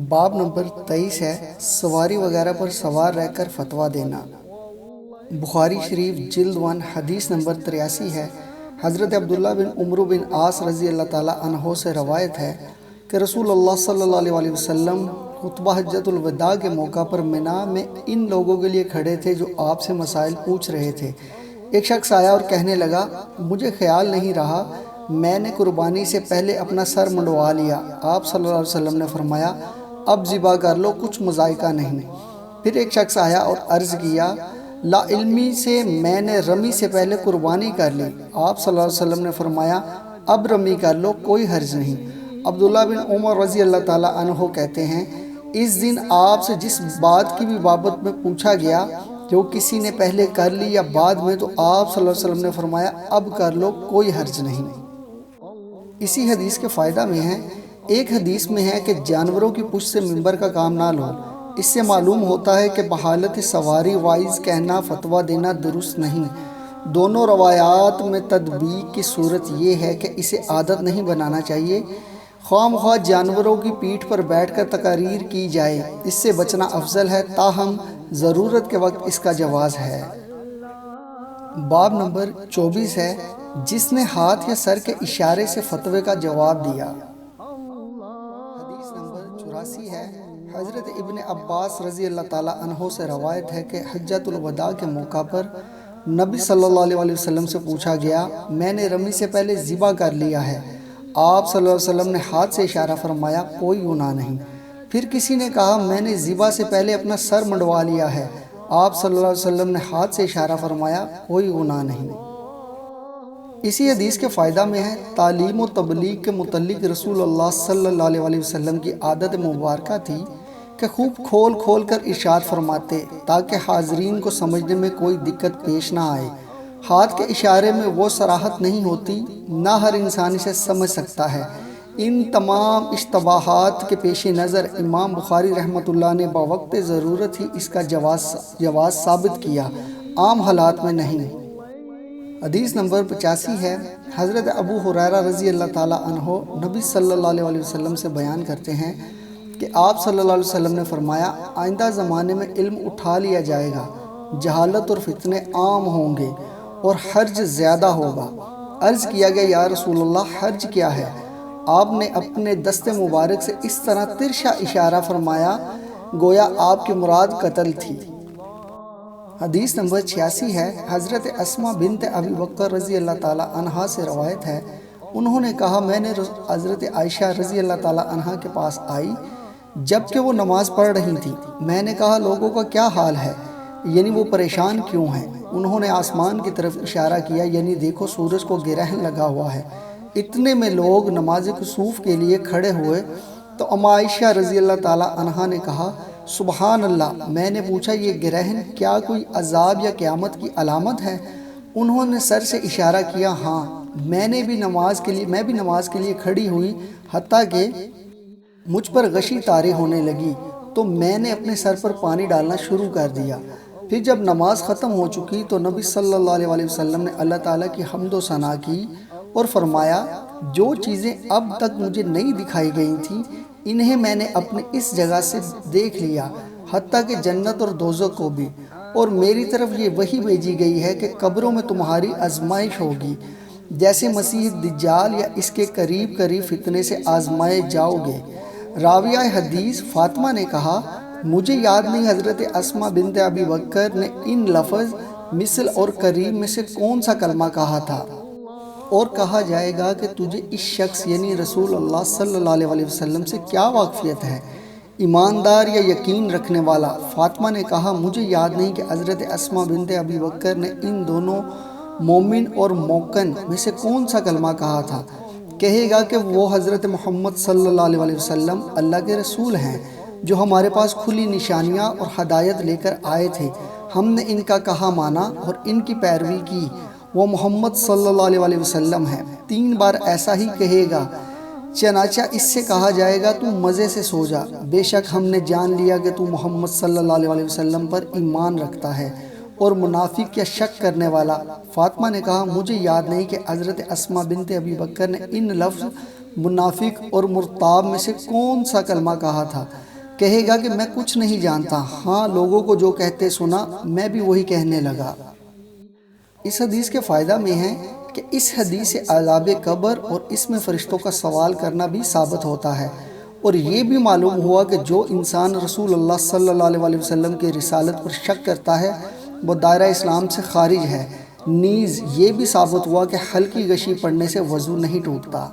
باب نمبر 23 ہے سواری وغیرہ پر سوار رہ کر فتویٰ دینا۔ بخاری شریف جلد 1 حدیث نمبر 83 ہے۔ حضرت عبداللہ بن عمرو بن عاص رضی اللہ تعالیٰ عنہ سے روایت ہے کہ رسول اللہ صلی اللہ علیہ وسلم خطبہ حجۃ الوداع کے موقع پر منا میں ان لوگوں کے لیے کھڑے تھے جو آپ سے مسائل پوچھ رہے تھے۔ ایک شخص آیا اور کہنے لگا، مجھے خیال نہیں رہا، میں نے قربانی سے پہلے اپنا سر منڈوا لیا۔ آپ صلی اللہ علیہ وسلم نے فرمایا، اب ذبح کر لو، کچھ مذائقہ نہیں۔ پھر ایک شخص آیا اور عرض کیا، لا علمی سے میں نے رمی سے پہلے قربانی کر لی۔ آپ صلی اللہ علیہ وسلم نے فرمایا، اب رمی کر لو، کوئی حرج نہیں۔ عبداللہ بن عمر رضی اللہ تعالیٰ عنہ کہتے ہیں، اس دن آپ سے جس بات کی بھی بابت میں پوچھا گیا جو کسی نے پہلے کر لی یا بعد میں، تو آپ صلی اللہ علیہ وسلم نے فرمایا، اب کر لو، کوئی حرج نہیں۔ اسی حدیث کے فائدہ میں ہے، ایک حدیث میں ہے کہ جانوروں کی پشت سے منبر کا کام نہ لو۔ اس سے معلوم ہوتا ہے کہ بحالت سواری وائز کہنا، فتویٰ دینا درست نہیں۔ دونوں روایات میں تطبیق کی صورت یہ ہے کہ اسے عادت نہیں بنانا چاہیے۔ خواہ مخواہ جانوروں کی پیٹھ پر بیٹھ کر تقاریر کی جائے، اس سے بچنا افضل ہے، تاہم ضرورت کے وقت اس کا جواز ہے۔ باب نمبر 24 ہے جس نے ہاتھ یا سر کے اشارے سے فتوے کا جواب دیا۔ حدیث نمبر 84 ہے۔ حضرت ابن عباس رضی اللہ تعالیٰ عنہ سے روایت ہے کہ حجۃ الوداع کے موقع پر نبی صلی اللہ علیہ وسلم سے پوچھا گیا، میں نے رمی سے پہلے ذبح کر لیا ہے۔ آپ صلی اللہ علیہ وسلم نے ہاتھ سے اشارہ فرمایا، کوئی گناہ نہیں۔ پھر کسی نے کہا، میں نے ذبح سے پہلے اپنا سر منڈوا لیا ہے۔ آپ صلی اللہ علیہ وسلم نے ہاتھ سے اشارہ فرمایا، کوئی گناہ نہیں۔ اسی حدیث کے فائدہ میں ہے، تعلیم و تبلیغ کے متعلق رسول اللہ صلی اللہ علیہ وسلم کی عادت مبارکہ تھی کہ خوب کھول کھول کر ارشاد فرماتے تاکہ حاضرین کو سمجھنے میں کوئی دقت پیش نہ آئے۔ ہاتھ کے اشارے میں وہ صراحت نہیں ہوتی، نہ ہر انسان اسے سمجھ سکتا ہے۔ ان تمام اشتباہات کے پیش نظر امام بخاری رحمۃ اللہ نے بوقت ضرورت ہی اس کا جواز ثابت کیا، عام حالات میں نہیں۔ حدیث نمبر 85 ہے۔ حضرت ابو ہریرہ رضی اللہ تعالیٰ عنہ نبی صلی اللہ علیہ وسلم سے بیان کرتے ہیں کہ آپ صلی اللہ علیہ وسلم نے فرمایا، آئندہ زمانے میں علم اٹھا لیا جائے گا، جہالت اور فتنے عام ہوں گے اور حرج زیادہ ہوگا۔ عرض کیا گیا، یا رسول اللہ، حرج کیا ہے؟ آپ نے اپنے دست مبارک سے اس طرح ترشا اشارہ فرمایا گویا آپ کی مراد قتل تھی۔ حدیث نمبر 86 ہے۔ حضرت اسماء بنت ابی بکر رضی اللہ تعالیٰ عنہا سے روایت ہے، انہوں نے کہا، میں نے حضرت عائشہ رضی اللہ تعالیٰ عنہا کے پاس آئی جبکہ وہ نماز پڑھ رہی تھی۔ میں نے کہا، لوگوں کا کیا حال ہے، یعنی وہ پریشان کیوں ہیں؟ انہوں نے آسمان کی طرف اشارہ کیا، یعنی دیکھو سورج کو گرہن لگا ہوا ہے۔ اتنے میں لوگ نماز کسوف کے لیے کھڑے ہوئے تو ام عائشہ رضی اللہ تعالیٰ عنہا نے کہا، سبحان اللہ۔ میں نے پوچھا، یہ گرہن کیا کوئی عذاب یا قیامت کی علامت ہے؟ انہوں نے سر سے اشارہ کیا، ہاں۔ میں بھی نماز کے لیے کھڑی ہوئی، حتیٰ کہ مجھ پر غشی طاری ہونے لگی تو میں نے اپنے سر پر پانی ڈالنا شروع کر دیا۔ پھر جب نماز ختم ہو چکی تو نبی صلی اللہ علیہ وسلم نے اللہ تعالیٰ کی حمد و ثنا کی اور فرمایا، جو چیزیں اب تک مجھے نہیں دکھائی گئی تھیں انہیں میں نے اپنے اس جگہ سے دیکھ لیا، حتیٰ کہ جنت اور دوزخ کو بھی، اور میری طرف یہ وحی بھیجی گئی ہے کہ قبروں میں تمہاری آزمائش ہوگی، جیسے مسیح دجال یا اس کے قریب فتنے سے آزمائے جاؤ گے۔ راویہ حدیث فاطمہ نے کہا، مجھے یاد نہیں حضرت اسماء بنت ابی بکر نے ان لفظ مثل اور قریب میں سے کون سا کلمہ کہا تھا، اور کہا جائے گا کہ تجھے اس شخص یعنی رسول اللہ صلی اللہ علیہ وسلم سے کیا واقفیت ہے، ایماندار یا یقین رکھنے والا؟ فاطمہ نے کہا، مجھے یاد نہیں کہ حضرت اسماء بنت ابی بکر نے ان دونوں مومن اور موقن میں سے کون سا کلمہ کہا تھا۔ کہے گا کہ وہ حضرت محمد صلی اللہ علیہ وسلم اللہ کے رسول ہیں جو ہمارے پاس کھلی نشانیاں اور ہدایت لے کر آئے تھے، ہم نے ان کا کہا مانا اور ان کی پیروی کی، وہ محمد صلی اللہ علیہ وسلم ہے۔ 3 بار ایسا ہی کہے گا، چنانچہ اس سے کہا جائے گا، تو مزے سے سو جا، بے شک ہم نے جان لیا کہ تو محمد صلی اللہ علیہ وسلم پر ایمان رکھتا ہے اور منافق یا شک کرنے والا۔ فاطمہ نے کہا مجھے یاد نہیں کہ حضرت اسماء بنت ابی بکر نے ان لفظ منافق اور مرتاب میں سے کون سا کلمہ کہا تھا۔ کہے گا کہ میں کچھ نہیں جانتا، ہاں لوگوں کو جو کہتے سنا میں بھی وہی کہنے لگا۔ اس حدیث کے فائدہ میں ہے کہ اس حدیث سے عذاب قبر اور اس میں فرشتوں کا سوال کرنا بھی ثابت ہوتا ہے، اور یہ بھی معلوم ہوا کہ جو انسان رسول اللہ صلی اللہ علیہ وسلم کی رسالت پر شک کرتا ہے وہ دائرہ اسلام سے خارج ہے۔ نیز یہ بھی ثابت ہوا کہ ہلکی غشی پڑنے سے وضو نہیں ٹوٹتا۔